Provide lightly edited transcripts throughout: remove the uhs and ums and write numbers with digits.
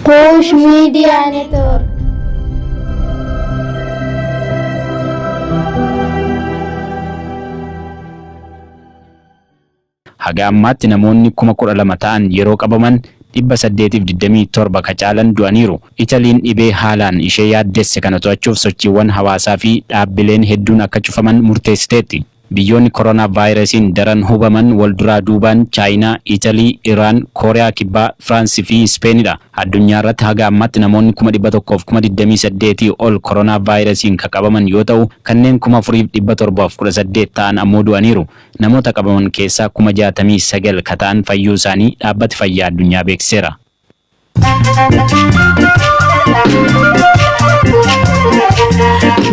Push Media Network. Haga ammaatti namoonni 12,000 ta'an yeroo qabaman 827 kacaalan du'aniiru. Italiin dhibee haalaan ishee yaaddesse kana to'achuuf sochiiwwan hawaasaa fi dhaabbileen hedduun akka cufaman murteessiteetti. Biyyoonni corona virusiin daran hubaman walduraa duubaan Chaayinaa, Italii, Iraan, Kooriyaa Kibbaa, Firaansii fi Ispeenidha. Addunyaa irratti haga ammaatti namoonni 128 ol corona virusiin qabaman yoo ta'u, kanneen 4,718 ta'an ammoo du'aniiru. Namoota qabaman keessaa 69,000 ka ta'an fayyuu isaanii dhaabbati fayyaa addunyaa beeksiseera.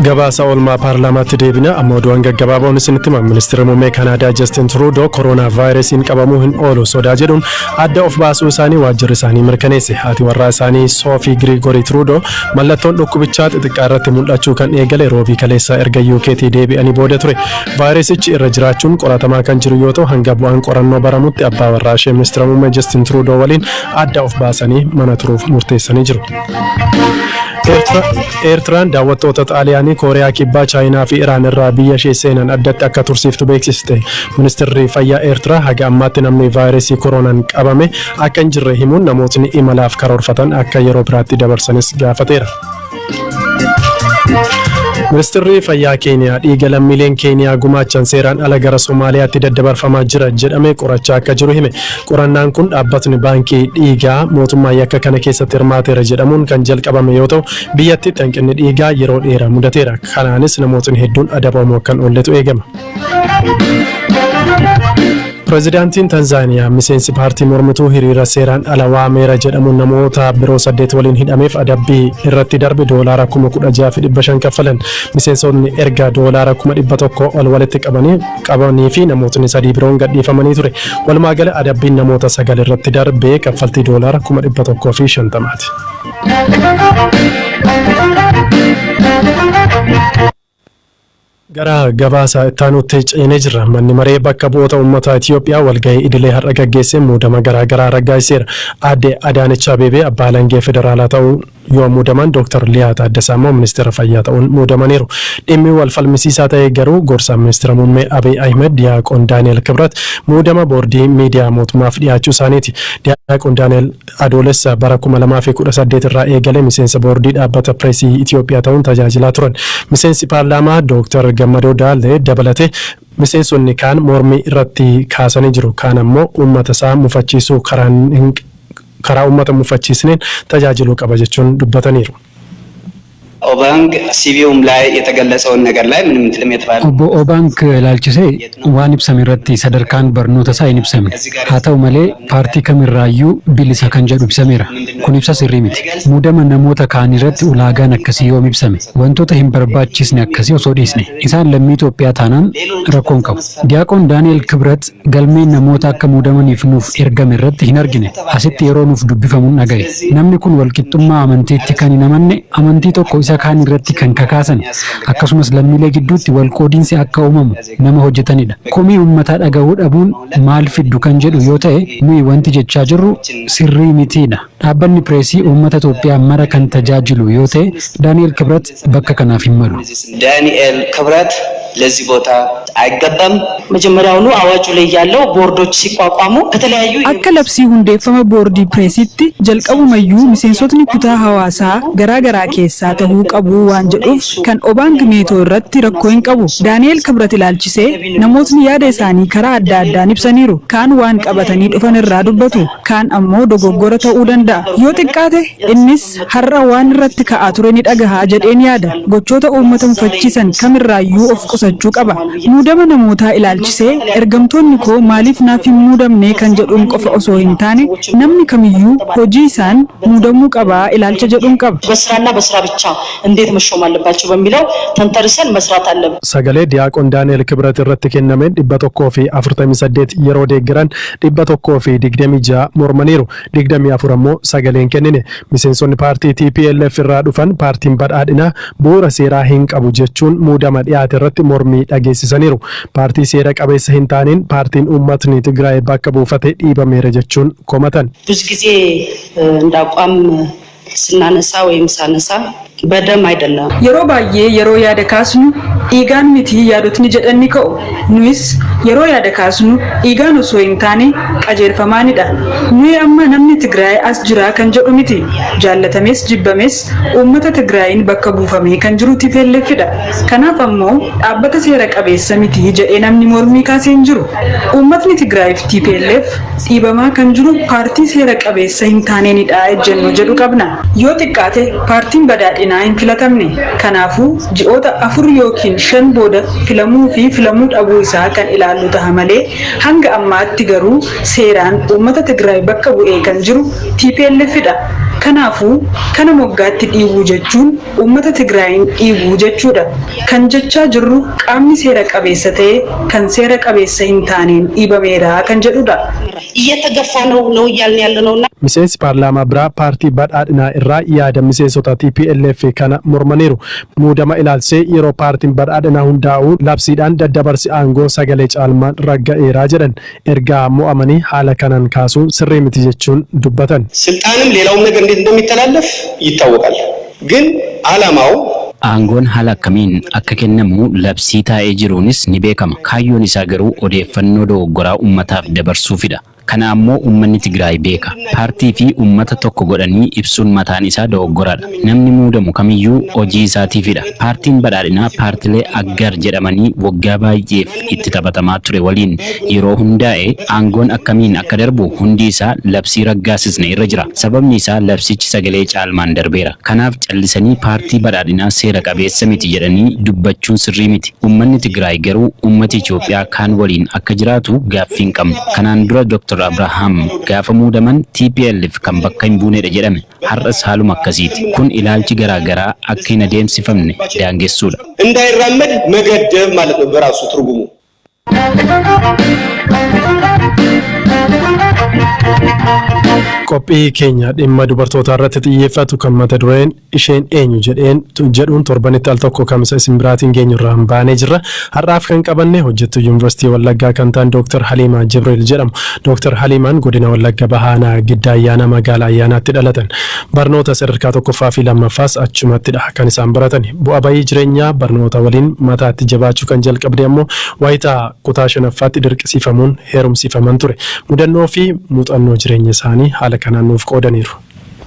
Gabaasa oolmaa paarlaamaatti deebina amma oduun gaggabaaboon isinitti hima. Ministeerri muummee Kanaadaa Justin Trudeau koronaa vaayirasiin qabamuu hin oolu sodaa jedhuun adda of baasuu isaanii waajjirri isaanii mirkaneesse. Haati warraa isaanii Sophie Gregory Trudeau mallattoon dhukkubichaa xixiqqaa irratti mul'achuu kan eegale roobii kaleessaa erga UK'tii deebi'anii booda ture. Vaayirasichi irra jiraachuun qoratamaa kan jiru yoo ta'u hanga bu'aan qorannoo baramutti abbaa warraa ishee ministeera muummee Justin Trudeau waliin adda of baasanii mana turuuf murteessanii jiru. Eertiraan daawwattoota Xaaliyaanii, Kooriyaa Kibbaa, Chaayinaa fi Iraan irraa biyya ishee seenan addatti akka tursiiftu beeksiste. Ministeerri fayyaa Eertiraa haga ammaatti namni vaayirasii koronaan qabame akka hin jirre himuun namootni imalaaf karoorfatan akka yeroo biraatti dabarsanis gaafateera. Ministeerri fayyaa Keeniyaa dhiiga lammiileen Keeniyaa gumaachan seeraan ala gara Somaaliyaatti daddabarfamaa jira jedhamee qorachaa akka jiru hime. Qorannaan kun dhaabbatni baankii dhiigaa mootummaa yakka kana keessatti hirmaateera jedhamuun kan jalqabame yoo ta'u biyyatti hanqinni dhiigaa yeroo dheeraa mudateera. Kanaanis namootni hedduun adabamu akkan oolletu eegama. Pireezidaantiin Tanzaaniyaa miseensi paartii mormituu hiriira seeraan ala waameera jedhamuun namoota biroo 8 waliin hidhameef adabbii irratti darbe doolaara 16,500 kaffalan. Miseensonni erga doolaara 100,000 ol walitti qabanii fi namootni 3 biroon gadhiifamanii ture. Walumaa gala adabbiin namoota 9 irratti darbe kaffaltii doolaara 1,150ti. Gara gabaasa ittaanutti ceenee jira. Manni maree bakka bu'oota uummataa Itiyoophiyaa walgahii idilee har'a gaggeessee muudama garaagaraa raggaasiseera. Aadde Adaanech Abeebee abbaa alangaa federaalaa ta'uu yoo muudaman Dr. Liyaa Taaddasaa immoo ministeera fayyaa ta'uun muudamaniiru. Dhimmi wal falmisiisaa ta'e garuu gorsaa ministeera muummee Abiy Ahmed Diyaaqoon Daani'el Kibrat muudama boordii miidiyaa mootummaaf dhiyaachuu isaaniiti. Diyaaqoon Daani'el adoolessa bara 2018 irraa eegalee miseensa boordii dhaabbata pireesii Itiyoophiyaa ta'uun tajaajilaa turan. Miseensi paarlaamaa Dr. Gammadoo Daalee dabalatee miseensonni kaan mormii irratti kaasanii jiru. Kaan ammoo uummata isaa mufachiisuu karaa uummata mufachiisneen tajaajiluu qaba jechuun dubbataniiru. ኦባንግ ሲቪውም ላይ የተገለጸውን ነገር ላይ ምንም ትልም የተባለ ኦባንግ ላልችሴ ዋን ኢብሰም irratti sadarkaan barnoota isaa hin ibsamne haa ta'u malee paartii kamirraayyuu bilisa kan jedhu ibsameera. Kun ibsa sirrii miti. Muudama namoota kaan irratti ulaagaan akkasii yoom ibsame wantoota hin barbaachisne akkasii osoo dhiisne isaan lammii Itoophiyaa taanaan rakkoon qabu. Diyaaqoon Daani'el Kibrat galmeen namoota akka muudamaniif nuuf ergame irratti hin argine asitti yeroo nuuf dubbifamuun dhagaye. Namni kun walqixxummaa amantiitti kan hin amanne amantii tokko isa kaan irratti kan kakaasan akkasumas lammiilee gidduutti wal qoodiinsi akka uumamu nama hojjetanidha. Komii uummataa dhagahuu dhabuun maal fiddu kan jedhu yoo ta'e nuyi wanti jechaa jirru sirrii mitiidha. Dhaabbanni pireesii uummata Itoophiyaa mara kan tajaajilu yoo ta'e Daani'el Kibrat bakka kanaaf hin malu. ዳንኤል ክብረት ለዚህ ቦታ አይገባም። መጀመሪያውኑ አዋጁ ላይ ያለው ቦርዶች ሲቋቋሙ ከተለያዩ akka labsii hundeeffama boordii pireesitti jalqabumayyuu miseensotni kutaa hawaasaa garaagaraa keessaa ta'uu qabu waan jedhuuf kan Obaang Meetoo irratti rakkoo hin qabu. Daani'el Kibrat ilaalchisee namootni yaada isaanii karaa adda addaan ibsaniiru. Kaan waan qabatanii dhufan irraa dubbatu, kaan ammoo dogoggora ta'uu danda'a. Yoo xiqqaate innis har'a waan irratti ka'aa ture ni dhagahaa jedheen yaada. Gochoota uummata mufachiisan kamirraayyuu of qusachuu qaba. Muudama namootaa ilaalchisee ergamtoonni koo maaliif naaf hin muudamne kan jedhuun qofa osoo hin taane namni kamiyyuu hojii isaan muudamuu qaba ilaalcha jedhuun qaba. በስራና በስራ ብቻ እንዴት መሾም አለባቸው በሚለው ተንተርሰን መስራት አለብን። Sagalee Diyaaqoon Daani'el Kibrat irratti kennameen 148 yeroo deeggaran 126 mormaniiru. 24 ammoo sagaleen kennine. Miseensonni paartii TPLF irraa dhufan paartiin badhaadhinaa bu'uura seeraa hin qabu jechuun muudama dhiyaate irratti mormii dhageessisaniiru. Paartii seera qabeessa hin taaneen paartiin uummatni Tigraay bakka buufate dhiibameera jechuun komatan. ብዙ ጊዜ እንዳቋም ስናነሳ ወይም ሳነሳ በደም አይደለም። yeroo baay'ee yeroo yaada kaasnu dhiigaan miti yaadotni jedhanii ka'u. Nuyis yeroo yaada kaasnu dhiigaan osoo hin taane qajeelfamaanidha. Nuyi amma namni Tigraay as jira kan jedhu miti. Jaallatames jibbames uummata Tigraayin bakka buufamee kan jiru TPLFidha. Kanaaf ammoo dhaabbata seera qabeessa miti jedhee namni mormii kaasee hin jiru. Uummatni Tigraay fi TPLF dhiibamaa kan jiru paartii seera qabeessa hin taaneenidha ejjennu jedhu qabna. Yoo xiqqaate paartiin badhaadhinaa hin filatamne. Kanaafuu ji'oota 4 yookiin 5 booda filamuu fi filamuu dhabuu isaa kan ilaallu ta'a malee hanga ammaatti garuu seeraan uummata Tigraay bakka bu'ee kan jiru TPLFidha. Kanaafuu kana moggaatti dhiibuu jechuun uummata Tigraayin dhiibuu jechuudha. Kan jechaa jirru qaamni seera qabeessa ta'e kan seera qabeessa hin taaneen dhiibameera kan jedhudha. እየተገፋ ነው እያልን ያለነውና miseensi paarlaamaa biraa paartii badhaadhinaa irraa yaada miseensota TPLF kana mormaniiru. Muudama ilaalchisee yeroo paartiin badhaadhinaa hundaa'u labsiidhaan daddabarsi aangoo sagalee caalmaan ragga'eeraa jedhan ergaa mo'amanii haala kanaan kaasuun sirrii miti jechuun dubbatan. ስልጣንም ሌላውም ነገር እንዴት እንደሚተላለፍ ይታወቃል። ግን ዓላማው aangoon haala akkamiin akka kennamu labsii taa'ee jiruunis ni beekama. Kaayyoon isaa garuu odeeffannoo dogoggoraa uummataaf dabarsuufidha. Kana ammoo uummanni Tigraay beeka. Paartii fi uummata tokko godhanii ibsuun mataan isaa dogoggoraadha. Namni muudamu kamiyyuu hojii isaatiifidha. Paartiin badhaadhinaa paartilee aggar jedhamanii waggaa baay'eef itti taphatamaa ture waliin yeroo hundaa'e aangoon akkamiin akka darbu hundi isaa labsii raggaasisne irra jira. Sababni isaa labsichi sagalee caalmaan darbeera. Kanaaf callisanii paartii badhaadhinaa seera qabeessa miti jedhanii dubbachuun sirrii miti. Uummanni Tigraay garuu uummata Itoophiyaa kaan waliin akka jiraatu gaaffii hin qabnu. Kanaan dura Dr. Abrahaam gaafa muudaman TPLF kan bakka hin buunedha jedhame. Har'as haaluma akkasiiti. Kun ilaalchi garaagaraa akka hin adeemsifamne daangessuudha. እንዳይራመድ መገደብ ማለት ነው በራሱ ትርጉሙ። Qophii keenya dhimma dubartootaa irratti xiyyeeffatu kan mata dureen isheen eenyu jedhuun torbanitti al tokko kamisa isin biraatiin geenyurraa baanee jirra. Har'aaf kan qabanne hojjettuu Yuunivarsiitii Wallaggaa kan ta'an Dr. Haliimaa Jibriil jedhamu. Dr. Haliimaan godina Wallagga Bahaanaa Giddaa Ayyaana magaalaa Ayyaanaatti dhalatan. Barnoota sadarkaa tokkoffaa fi lammaffaas achumattidha kan isaan baratan. Bu'aa bayii jireenyaa barnoota waliin mataatti jabaachuu kan jalqabde ammoo wayitaa kutaa 5ffaatti dirqisiifamuun heerumsiifaman ture. Mudannoo fi muuxannoo jireenya isaanii haala kanaan nuuf qoodaniiru.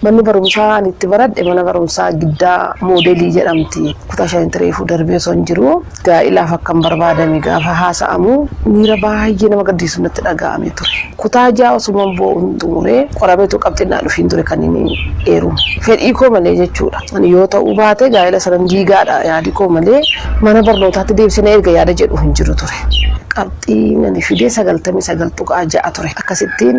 Manni barumsaa ani itti baradhe mana barumsaa Giddaa Moodelii jedhamti. Kutaa 5 reefuu darbee osoo hin jiru gaa'ilaaf akkam barbaadame gaafa haasa'amu miira baay'ee nama gaddisiisu natti dhaga'ame ture. Kutaa 6 osuma bo'uun xumuree qorameetu qabxinnaa dhufiin ture kan inni eeru. Fedhii koo malee jechuudha. Ani yoo ta'uu baate gaa'ila sanan diigaadha yaadi koo malee mana barnootaatti deebisanii erga yaada jedhu hin jiru ture. Qabxiin ani fidee 99.6 ture. Akkasittiin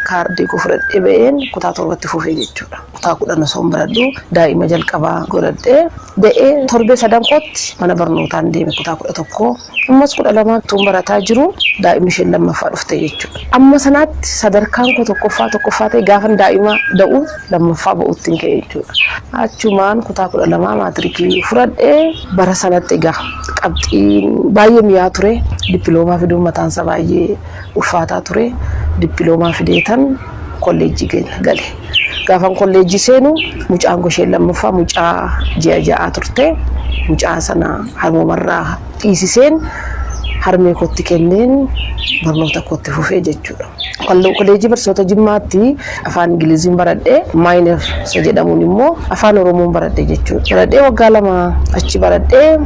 kaardii koo fudhadhee ba'een kutaa 7tti fufee jechuudha. Kutaa 10 osoo baradhu daa'ima jalqabaa godhadhee ba'ee torbee 3 mana barnootaan deeme kutaa 11 ammas 12 tuun barataa jiru daa'imni isheen lammaffaa dhufte jechuudha. Amma sanaatti sadarkaan koo tokkoffaa ta'e gaafa daa'ima da'u lammaffaa ba'uutti hin ka'e jechuudha. Achumaan kutaa 12 maatirikii fudhadhee bara sanatti egaa qabxiin baay'ee mi'aa ture. Dippiloomaa fiduun mataansa baay'ee ulfaataa ture. Dippiloomaa fideetan kolleejjii gale. Gaafan kolleejjii seenu mucaan goshee lammaffaa mucaa ji'a 6 turte. Mucaa sana harmoomarraa dhiisiseen harmee kootti kenneen barnoota kootti fufee jechuudha. Kolleejjii barsiisota Jimmaatti afaan Ingiliziin baradhee maayiner isa jedhamuun immoo afaan Oromoon baradhee jechuudha. Baradhee waggaa 2 achi baradhee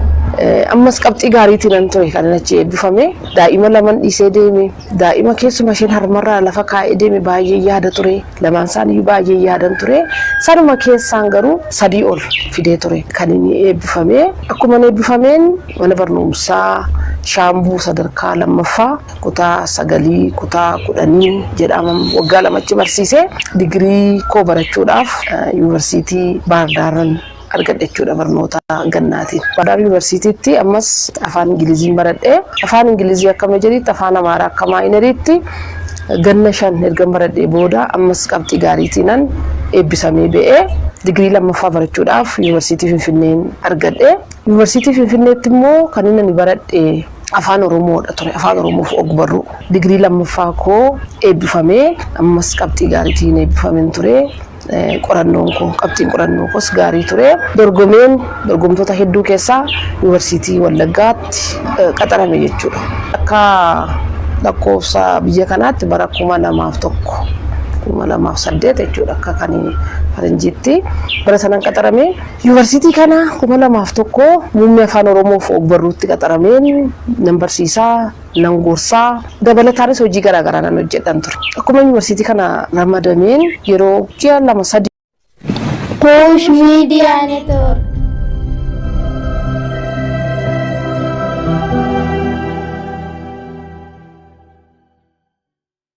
ammas qabxii gaariitiin nan ture kan achi eebbifame. Daa'ima 2 dhiisee deeme. Daa'ima keessuma isheen harmarraa lafa kaa'ee deeme baay'ee yaada ture. Lamaan isaanii baay'ee yaadan ture. Sanuma keessaan garuu 3 ol fidee ture kan inni eebbifame. Akkuma eebbifameen mana barnoomsaa Shaambuu sadarkaa lammaffaa kutaa 9 kutaa 10 jedhaman waggaa 2 achi barsiisee digirii koo barachuudhaaf yuunivarsiitii Baardaaran argadhe jechuudha barnoota gannaatiin. Baadaar yuunivarsiitiitti ammas afaan Ingiliziin baradhee afaan Ingilizii akka meejeriitti afaan Amaaraa akka maayineriitti ganna 5 erga baradhee booda ammas qabxii gaariitiinan eebbisamee ba'ee digirii lammaffaa barachuudhaaf yuunivarsiitii Finfinneen argadhe. Yuunivarsiitii Finfinneetti immoo kan inni baradhe afaan Oromoodha ture. Afaan Oromoof ogbarru digirii lammaffaa koo eebbifamee ammas qabxii gaariitiin eebbifameen ture. qorannoon koo qabxiin qorannoo koos gaarii ture. Dorgomtoota hedduu keessaa yuunivarsiitii Wallaggaatti qaxarame jechuudha. Akka lakkoofsa biyya kanaatti bara 2008 jechuudha akka kan faranjiitti bara sanaan qaxarame. Yuunivarsiitii kana 2001 muummee afaan Oromoof ogbarruutti qaxarameen nan barsiisaa nan gorsaa dabalataanis hojii garaagaraa nan hojjedhan ture. Akkuma yuunivarsiitii kana ramadameen yeroo ji'a 2-3 Push Media Network.